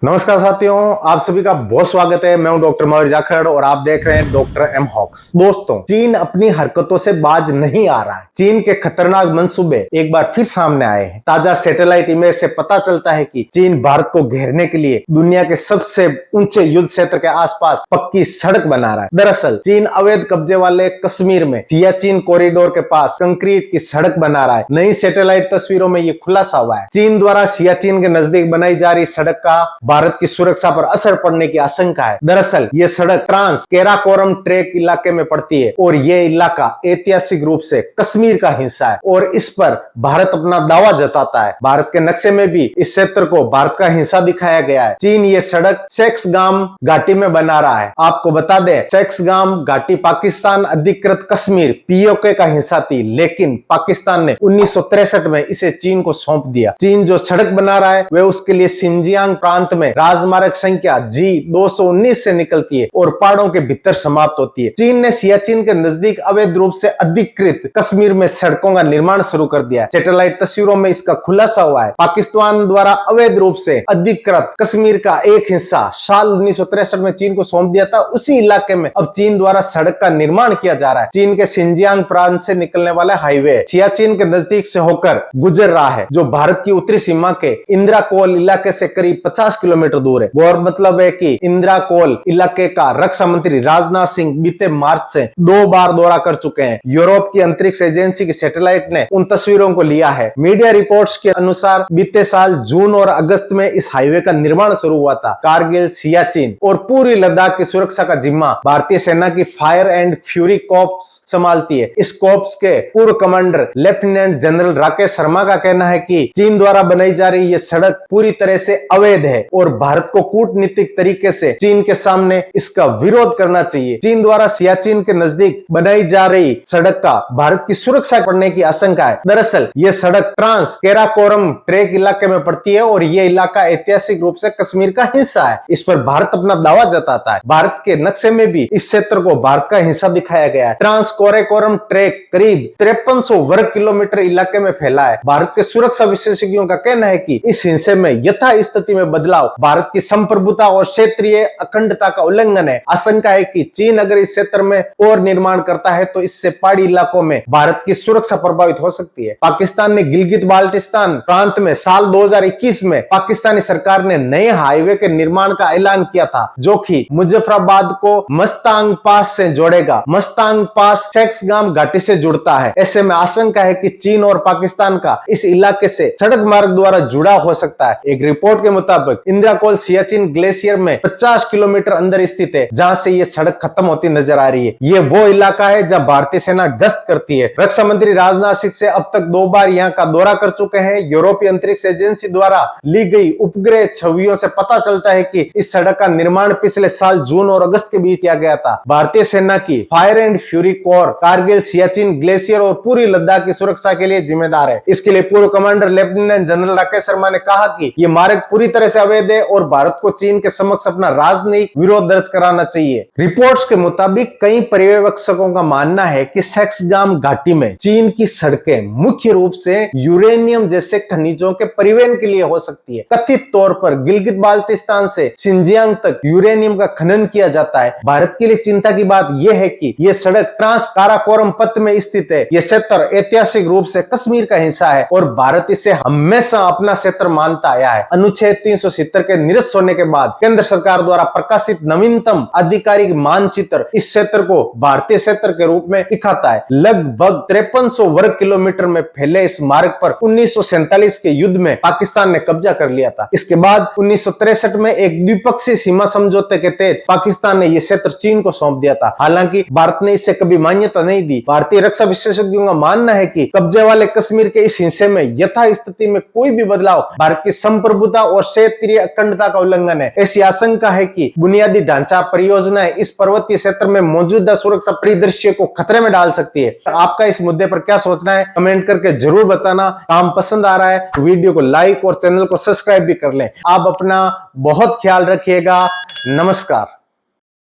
नमस्कार साथियों, आप सभी का बहुत स्वागत है। मैं हूं डॉक्टर मयूर जाखड़ और आप देख रहे हैं डॉक्टर एम हॉक्स। दोस्तों, चीन अपनी हरकतों से बाज नहीं आ रहा है। चीन के खतरनाक मंसूबे एक बार फिर सामने आए हैं। ताजा सैटेलाइट इमेज से पता चलता है कि चीन भारत को घेरने के लिए दुनिया के सबसे ऊंचे युद्ध क्षेत्र के आसपास पक्की सड़क बना रहा है। दरअसल चीन अवैध कब्जे वाले कश्मीर में सियाचिन कॉरिडोर के पास कंक्रीट की सड़क बना रहा है। नई सैटेलाइट तस्वीरों में ये खुलासा हुआ है। चीन द्वारा सियाचिन के नजदीक बनाई जा रही सड़क का भारत की सुरक्षा पर असर पड़ने की आशंका है। दरअसल ये सड़क ट्रांस कैराकोरम ट्रैक इलाके में पड़ती है और ये इलाका ऐतिहासिक रूप से कश्मीर का हिस्सा है और इस पर भारत अपना दावा जताता है। भारत के नक्शे में भी इस क्षेत्र को भारत का हिस्सा दिखाया गया है। चीन ये सड़क सेक्सगाम घाटी में बना रहा है। आपको बता दें, सेक्सगाम घाटी पाकिस्तान अधिकृत कश्मीर पीओके का हिस्सा थी, लेकिन पाकिस्तान ने 1963 में इसे चीन को सौंप दिया। चीन जो सड़क बना रहा है वह उसके लिए सिंजियांग प्रांत में राजमार्ग संख्या G219 से निकलती है और पहाड़ों के भीतर समाप्त होती है। चीन ने सियाचिन के नजदीक अवैध रूप से अधिकृत कश्मीर में सड़कों का निर्माण शुरू कर दिया है। सैटेलाइट तस्वीरों में इसका खुलासा हुआ है। पाकिस्तान द्वारा अवैध रूप से अधिकृत कश्मीर का एक हिस्सा साल 1963 में चीन को सौंप दिया था। उसी इलाके में अब चीन द्वारा सड़क का निर्माण किया जा रहा है। चीन के सिंजियांग प्रांत से निकलने वाला हाईवे सियाचिन के नजदीक से होकर गुजर रहा है, जो भारत की उत्तरी सीमा के इंदिरा कोल इलाके से करीब 50 किलोमीटर दूर है। और मतलब है कि इंदिरा कोल इलाके का रक्षा मंत्री राजनाथ सिंह बीते मार्च से 2 बार दौरा कर चुके हैं। यूरोप की अंतरिक्ष एजेंसी की सैटेलाइट ने उन तस्वीरों को लिया है। मीडिया रिपोर्ट्स के अनुसार बीते साल जून और अगस्त में इस हाईवे का निर्माण शुरू हुआ था। कारगिल, सियाचिन और पूरी लद्दाख की सुरक्षा का जिम्मा भारतीय सेना की फायर एंड फ्यूरी कॉर्प्स संभालती है। इस कॉर्प्स के पूर्व commander lieutenant general Rakesh Sharma का कहना है कि चीन द्वारा बनाई जा रही यह सड़क पूरी तरह से अवैध है और भारत को कूटनीतिक तरीके से चीन के सामने इसका विरोध करना चाहिए। चीन द्वारा सियाचिन के नजदीक बनाई जा रही सड़क का भारत की सुरक्षा पड़ने की आशंका है। दरअसल यह सड़क ट्रांस कैराकोरम ट्रैक इलाके में पड़ती है और यह इलाका ऐतिहासिक रूप से कश्मीर का हिस्सा है। इस पर भारत अपना दावा जताता है। भारत के नक्शे में भी इस क्षेत्र को भारत का हिस्सा दिखाया गया है। ट्रांस कैराकोरम ट्रैक करीब 5300 वर्ग किलोमीटर इलाके में फैला है। भारत के सुरक्षा विशेषज्ञों का कहना है कि इस हिस्से में यथास्थिति में बदलाव भारत की संप्रभुता और क्षेत्रीय अखंडता का उल्लंघन है। आशंका है कि चीन अगर इस क्षेत्र में और निर्माण करता है तो इससे पहाड़ी इलाकों में भारत की सुरक्षा प्रभावित हो सकती है। पाकिस्तान ने गिलगित बाल्टिस्तान प्रांत में साल 2021 में पाकिस्तानी सरकार ने नए हाईवे के निर्माण का ऐलान किया था, जो कि मुजफ्फराबाद को मस्तांग पास से जोड़ेगा। मस्तांग पास सेक्सगाम घाटी से जुड़ता है। ऐसे में आशंका है कि चीन और पाकिस्तान का इस इलाके से सड़क मार्ग द्वारा जुड़ा हो सकता है। एक रिपोर्ट के मुताबिक इंदिरा कोल सियाचिन ग्लेशियर में 50 किलोमीटर अंदर स्थित है, जहां से ये सड़क खत्म होती नजर आ रही है। ये वो इलाका है जहां भारतीय सेना गश्त करती है। रक्षा मंत्री राजनाथ सिंह से अब तक 2 बार यहां का दौरा कर चुके हैं। यूरोपीय अंतरिक्ष एजेंसी द्वारा ली गई उपग्रह छवियों से पता चलता है कि इस सड़क का निर्माण पिछले साल जून और अगस्त के बीच किया गया था। भारतीय सेना की fire and fury core Kargil, Siachen glacier और पूरी लद्दाख की सुरक्षा के लिए जिम्मेदार है। इसके लिए पूर्व commander lieutenant general Rakesh Sharma ने कहा कि यह मार्ग पूरी तरह से अवैध है और भारत को चीन के समक्ष अपना राजनयिक विरोध दर्ज कराना चाहिए। रिपोर्ट्स के मुताबिक कई पर्यवेक्षकों का मानना है कि सेक्सगाम घाटी में चीन की सड़कें मुख्य रूप से यूरेनियम जैसे खनिजों के परिवहन के लिए हो सकती है। कथित तौर पर गिलगित बाल्टिस्तान से सिंजियांग तक यूरेनियम का खनन किया जाता है। भारत के लिए चिंता की बात यह है कि यह सड़क ट्रांस काराकोरम पथ में स्थित है। यह क्षेत्र ऐतिहासिक रूप से कश्मीर का हिस्सा है और भारत इसे हमेशा अपना क्षेत्र मानता आया है। अनुच्छेद 370 के निरस्त होने के बाद केंद्र सरकार द्वारा प्रकाशित नवीनतम आधिकारिक मानचित्र इस क्षेत्र को भारतीय क्षेत्र के रूप में दिखाता है। लगभग 5300 वर्ग किलोमीटर में फैले इस मार्ग पर 1947 के युद्ध में पाकिस्तान ने कब्जा कर लिया था। इसके बाद 1963 में एक द्विपक्षीय सीमा समझौते के तहत पाकिस्तान ने यह क्षेत्र चीन को सौंप दिया था। हालांकि भारत ने इसे कभी मान्यता नहीं दी। भारतीय रक्षा विशेषज्ञों का मानना है कि कब्जे वाले कश्मीर के इस हिस्से में यथास्थिति में कोई भी बदलाव भारत की संप्रभुता और क्षेत्रीय अखंडता का उल्लंघन है। ऐसी आशंका है कि बुनियादी ढांचा परियोजनाएं इस पर्वतीय क्षेत्र में मौजूदा सुरक्षा परिदृश्य को खतरे में डाल सकती है। आपका इस मुद्दे पर क्या सोचना है, कमेंट करके जरूर बताना। काम पसंद आ रहा है तो वीडियो को लाइक और चैनल को सब्सक्राइब भी कर लें। आप अपना बहुत ख्याल रखिएगा। नमस्कार।